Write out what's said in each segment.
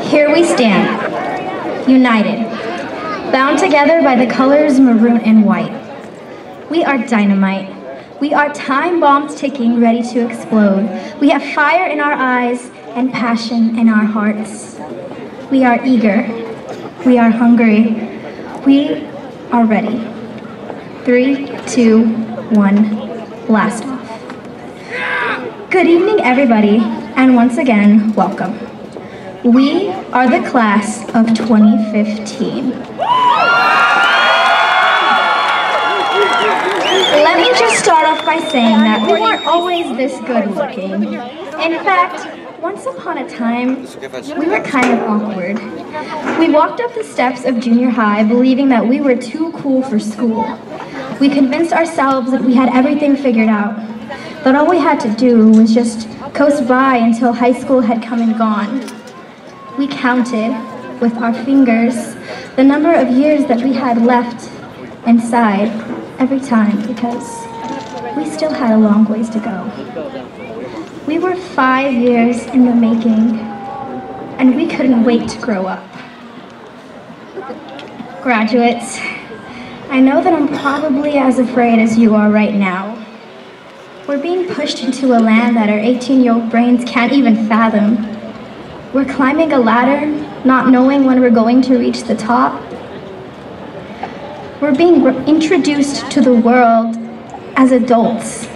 Here we stand, united, bound together by the colors maroon and white. We are dynamite. We are time bombs ticking, ready to explode. We have fire in our eyes and passion in our hearts. We are eager. We are hungry. We are ready. 3, 2, 1, blast off. Good evening, everybody, and once again, welcome. We are the class of 2015. Let me just start off by saying that we weren't always this good looking. In fact, once upon a time, we were kind of awkward. We walked up the steps of junior high believing that we were too cool for school. We convinced ourselves that we had everything figured out, that all we had to do was just coast by until high school had come and gone. We counted, with our fingers, the number of years that we had left inside every time because we still had a long ways to go. We were 5 years in the making, and we couldn't wait to grow up. Graduates, I know that I'm probably as afraid as you are right now. We're being pushed into a land that our 18-year-old brains can't even fathom. We're climbing a ladder, not knowing when we're going to reach the top. We're being introduced to the world as adults,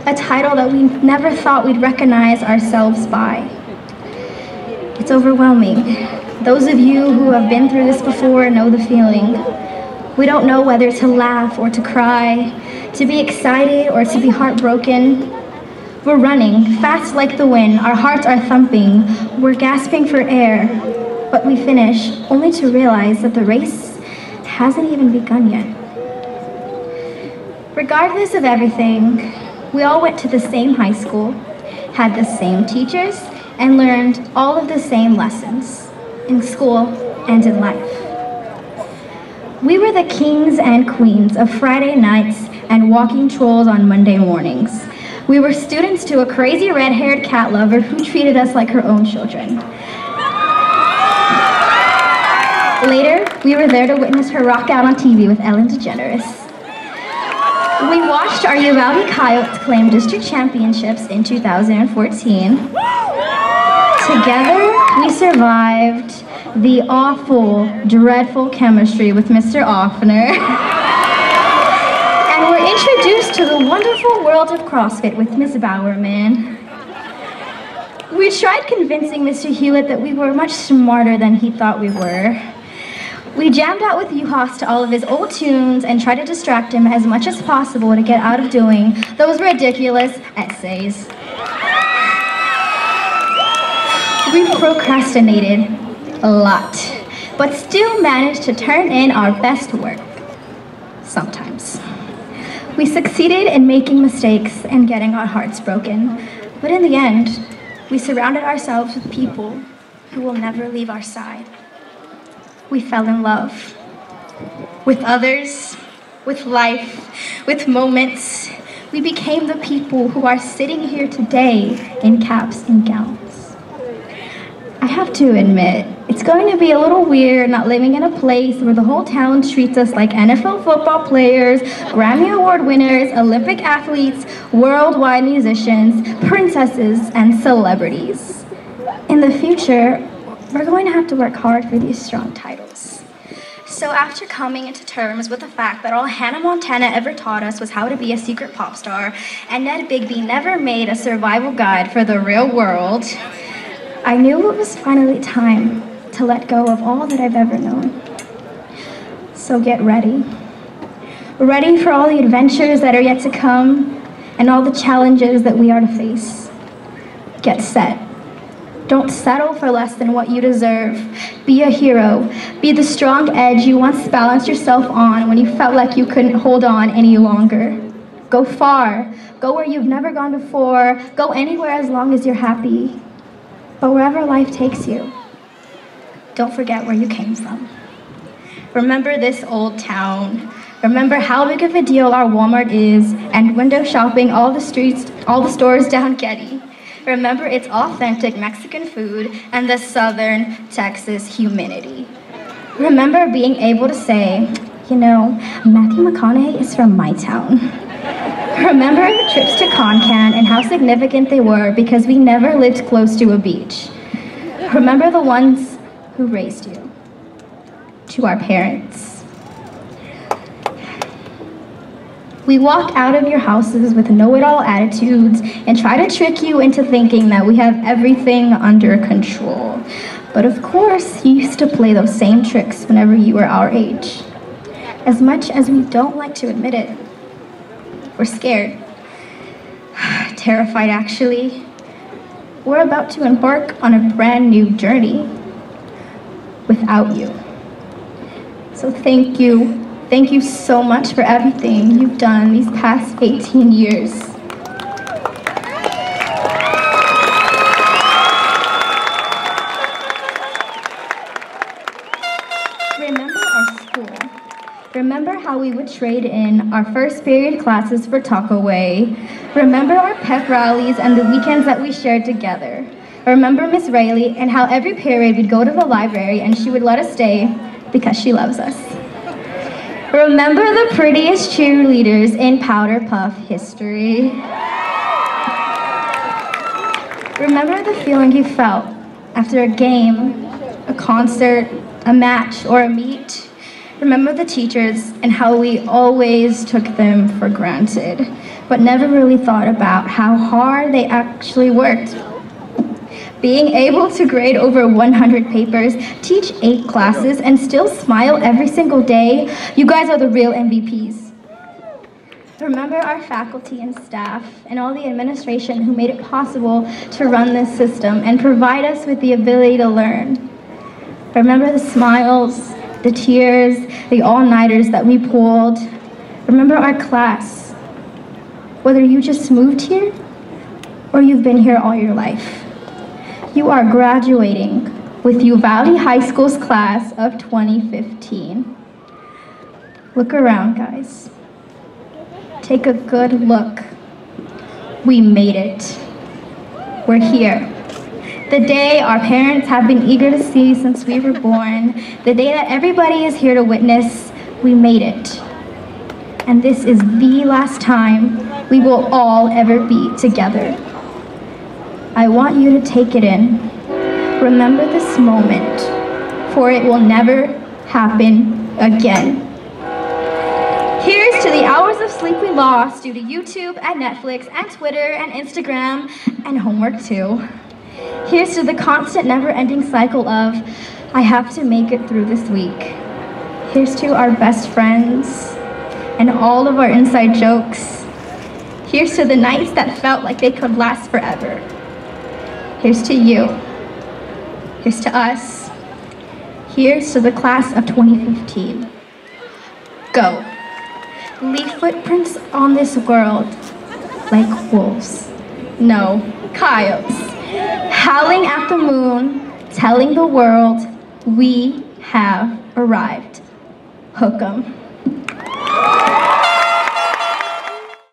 a title that we never thought we'd recognize ourselves by. It's overwhelming. Those of you who have been through this before know the feeling. We don't know whether to laugh or to cry, to be excited or to be heartbroken. We're running, fast like the wind, our hearts are thumping, we're gasping for air, but we finish only to realize that the race hasn't even begun yet. Regardless of everything, we all went to the same high school, had the same teachers, and learned all of the same lessons, in school and in life. We were the kings and queens of Friday nights and walking trolls on Monday mornings. We were students to a crazy red-haired cat lover who treated us like her own children. Later, we were there to witness her rock out on TV with Ellen DeGeneres. We watched our Uvalde Coyotes claim district championships in 2014. Together, we survived the awful, dreadful chemistry with Mr. Offner. And we're introduced to the wonderful world of CrossFit with Ms. Bowerman. We tried convincing Mr. Hewitt that we were much smarter than he thought we were. We jammed out with UHS to all of his old tunes and tried to distract him as much as possible to get out of doing those ridiculous essays. We procrastinated a lot, but still managed to turn in our best work. Sometimes. We succeeded in making mistakes and getting our hearts broken, but in the end, we surrounded ourselves with people who will never leave our side. We fell in love with others, with life, with moments. We became the people who are sitting here today in caps and gowns. I have to admit, it's going to be a little weird not living in a place where the whole town treats us like NFL football players, Grammy Award winners, Olympic athletes, worldwide musicians, princesses, and celebrities. In the future, we're going to have to work hard for these strong titles. So after coming into terms with the fact that all Hannah Montana ever taught us was how to be a secret pop star, and Ned Bigby never made a survival guide for the real world, I knew it was finally time to let go of all that I've ever known. So get ready. Ready for all the adventures that are yet to come and all the challenges that we are to face. Get set. Don't settle for less than what you deserve. Be a hero. Be the strong edge you once balanced yourself on when you felt like you couldn't hold on any longer. Go far. Go where you've never gone before. Go anywhere as long as you're happy. But wherever life takes you, don't forget where you came from. Remember this old town. Remember how big of a deal our Walmart is, and window shopping all the stores down Getty. Remember its authentic Mexican food and the southern Texas humidity. Remember being able to say, you know, Matthew McConaughey is from my town. Remember trips to Concan and how significant they were because we never lived close to a beach. Remember the ones who raised you. To our parents. We walk out of your houses with know-it-all attitudes and try to trick you into thinking that we have everything under control. But of course, you used to play those same tricks whenever you were our age. As much as we don't like to admit it, we're scared. Terrified, actually. We're about to embark on a brand new journey without you. So thank you. Thank you so much for everything you've done these past 18 years. Remember our school. Remember how we would trade in our first period classes for Talkaway. Remember our pep rallies and the weekends that we shared together. Remember Miss Rayleigh and how every period we'd go to the library and she would let us stay because she loves us. Remember the prettiest cheerleaders in Powder Puff history. Remember the feeling you felt after a game, a concert, a match, or a meet. Remember the teachers and how we always took them for granted, but never really thought about how hard they actually worked. Being able to grade over 100 papers, teach 8 classes, and still smile every single day, you guys are the real MVPs. Remember our faculty and staff and all the administration who made it possible to run this system and provide us with the ability to learn. Remember the smiles, the tears, the all-nighters that we pulled. Remember our class, whether you just moved here or you've been here all your life. You are graduating with Uvalde High School's class of 2015. Look around, guys. Take a good look. We made it. We're here. The day our parents have been eager to see since we were born, the day that everybody is here to witness, we made it. And this is the last time we will all ever be together. I want you to take it in. Remember this moment, for it will never happen again. Here's to the hours of sleep we lost due to YouTube and Netflix and Twitter and Instagram and homework too. Here's to the constant never-ending cycle of, I have to make it through this week. Here's to our best friends and all of our inside jokes. Here's to the nights that felt like they could last forever. Here's to you. Here's to us. Here's to the class of 2015. Go. Leave footprints on this world like wolves. No, coyotes. Howling at the moon, telling the world we have arrived. Hook 'em.